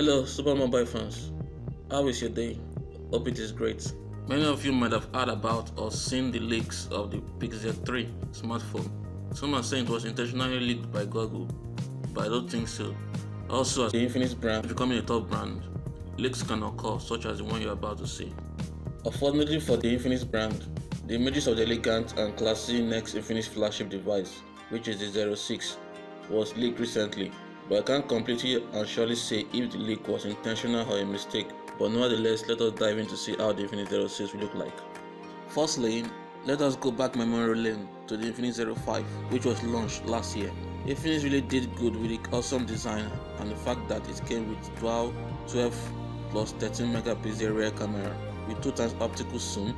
Hello Super Mobile fans, how is your day? Hope it is great. Many of you might have heard about or seen the leaks of the Pixel 3 smartphone. Some are saying it was intentionally leaked by Google, but I don't think so. Also, as the Infinix brand becoming a top brand, leaks can occur, such as the one you're about to see. Unfortunately for the Infinix brand, the images of the elegant and classy next Infinix flagship device, which is the 06, was leaked recently, but I can't completely and surely say if the leak was intentional or a mistake. But nevertheless, let us dive in to see how the Infinix 06 will look like. Firstly, let us go back memory lane to the Infinix 05, which was launched last year. Infinix really did good with the awesome design and the fact that it came with dual 12 plus 13 megapixel rear camera with 2x optical zoom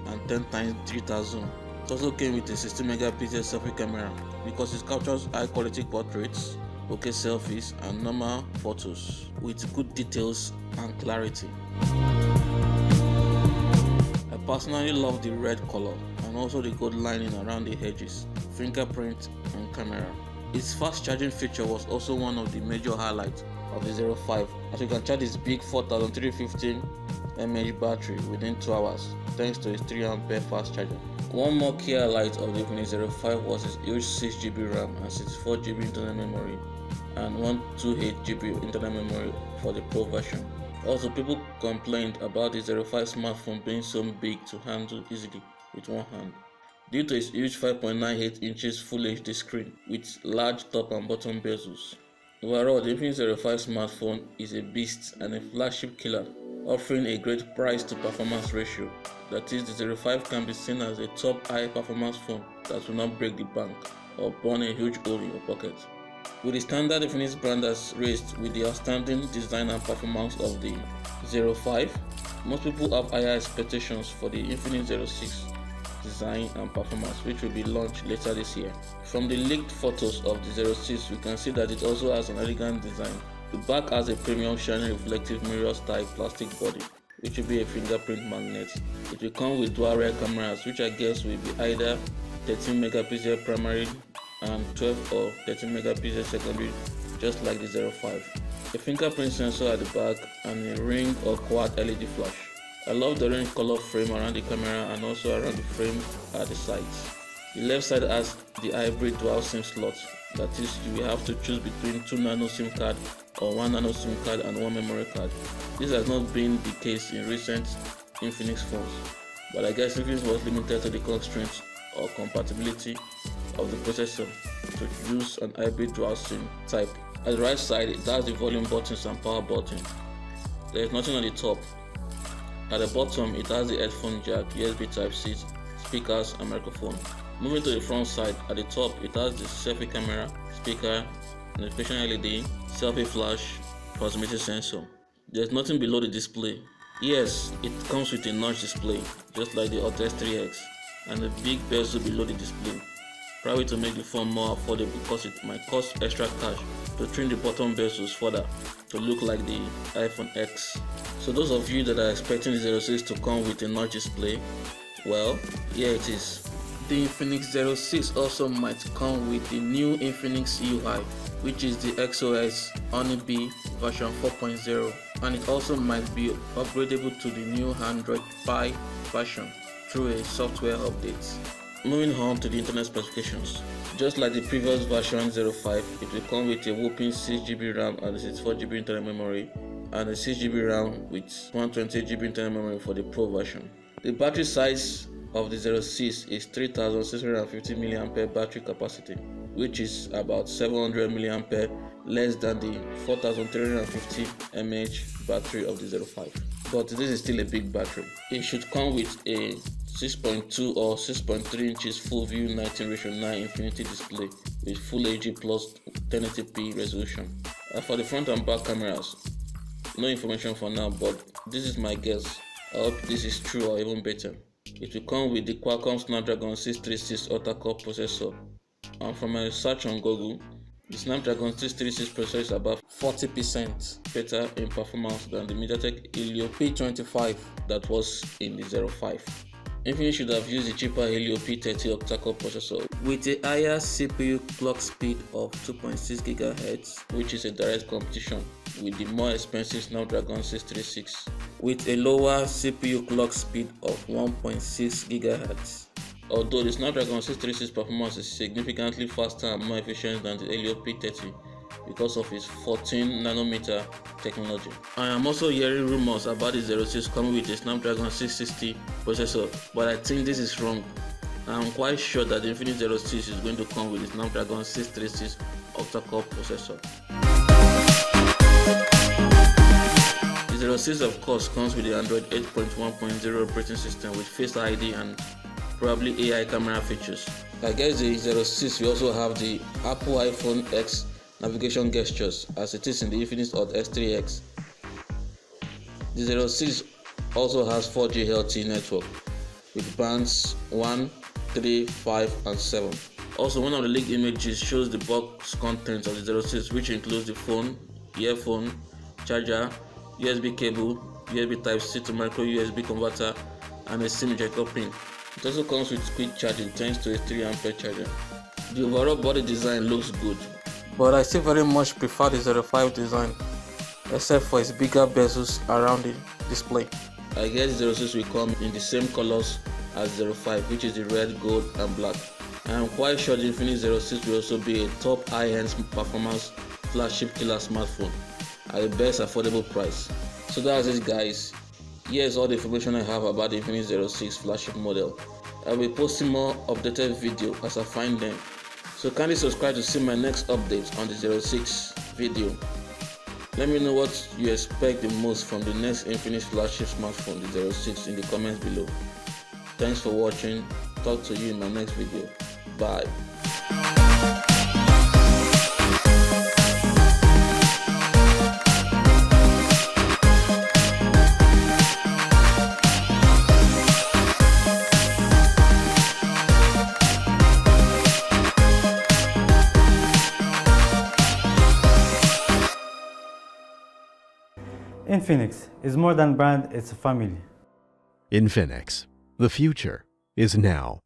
and 10x digital zoom. It also came with a 16 megapixel selfie camera because it captures high quality portraits, bokeh selfies and normal photos with good details and clarity. I personally love the red color and also the gold lining around the edges, fingerprint and camera. Its fast charging feature was also one of the major highlights of the 05, as you can charge its big 4315 mAh battery within 2 hours thanks to its 3A fast charger. One more key highlight of the Infinix 05 was its huge 6GB RAM and 64GB internal memory and 128GB internal memory for the Pro version. Also, people complained about the 05 smartphone being so big to handle easily with one hand, due to its huge 5.98 inches Full HD screen with large top and bottom bezels. Overall, the Infinix 05 smartphone is a beast and a flagship killer, offering a great price to performance ratio. That is, the 05 can be seen as a top high performance phone that will not break the bank or burn a huge hole in your pocket. With the standard Infinix brand as raised with the outstanding design and performance of the 05, most people have higher expectations for the Infinix 06 design and performance, which will be launched later this year. From the leaked photos of the 06, we can see that it also has an elegant design. The back has a premium shiny reflective mirror style plastic body, which will be a fingerprint magnet. It will come with dual rear cameras, which I guess will be either 13 megapixel primary and 12 or 13 megapixel secondary, just like the 05. A fingerprint sensor at the back and a ring or quad LED flash. I love the orange color frame around the camera and also around the frame at the sides. The left side has the hybrid dual SIM slot, that is, you will have to choose between 2 nano SIM card or 1 nano SIM card and 1 memory card. This has not been the case in recent Infinix phones, but I guess Infinix was limited to the constraints or compatibility of the processor to use an hybrid dual SIM type. At the right side, it has the volume buttons and power button. There is nothing on the top. At the bottom, it has the headphone jack, USB Type-C, speakers and microphone. Moving to the front side, at the top it has the selfie camera, speaker, notification LED, selfie flash, proximity sensor. There's nothing below the display. Yes, it comes with a notch display, just like the Hot S3X, and a big bezel below the display, probably to make the phone more affordable because it might cost extra cash to trim the bottom bezels further to look like the iPhone X. So those of you that are expecting the 06 to come with a notch display, well, here it is. The Infinix 06 also might come with the new Infinix UI, which is the XOS HoneyBee version 4.0, and it also might be upgradable to the new Android Pie version through a software update. Moving on to the internet specifications. Just like the previous version 05, it will come with a whopping 6GB RAM and 64GB internal memory, and a 6GB RAM with 128GB internal memory for the Pro version. The battery size of the 06 is 3650 mAh battery capacity, which is about 700 mAh less than the 4350 mAh battery of the 05. But this is still a big battery. It should come with a 6.2 or 6.3 inches full view 19:9 infinity display with Full HD plus 1080p resolution. For the front and back cameras, no information for now, but this is my guess. I hope this is true or even better. It will come with the Qualcomm Snapdragon 636 octa-core processor, and from my research on Google, the Snapdragon 636 processor is about 40% better in performance than the MediaTek Helio P25 that was in the 05. Infinix should have used the cheaper Helio P30 octa-core processor with a higher CPU clock speed of 2.6 GHz, which is a direct competition with the more expensive Snapdragon 636 with a lower CPU clock speed of 1.6 GHz. Although the Snapdragon 636 performance is significantly faster and more efficient than the Helio P30 because of its 14nm technology. I am also hearing rumors about the 06 coming with a Snapdragon 660 processor, but I think this is wrong. I am quite sure that the Infinix 06 is going to come with the Snapdragon 636 octa-core processor. The 06 of course comes with the Android 8.1.0 operating system with Face ID and probably AI camera features. I guess the 06 will also have the Apple iPhone X navigation gestures as it is in the Infinix Hot X3X. The 06 also has 4G LTE network with bands 1, 3, 5 and 7. Also, one of the leaked images shows the box contents of the 06, which includes the phone, earphone, charger, USB cable, USB Type-C to micro USB converter and a SIM ejector pin. It also comes with quick charging thanks to a 3A charger. The overall body design looks good, but I still very much prefer the 05 design, except for its bigger bezels around the display. I guess the 06 will come in the same colors as 05, which is the red, gold and black. I am quite sure the Infinix 06 will also be a top high-end performance flagship killer smartphone at the best affordable price. So that's it guys. Here's all the information I have about the Infinix 06 flagship model. I will be posting more updated video as I find them. So kindly subscribe to see my next updates on the 06 video. Let me know what you expect the most from the next Infinix flagship smartphone, the 06, in the comments below. Thanks for watching. Talk to you in my next video. Bye. Infinix is more than brand, it's a family. Infinix. The future is now.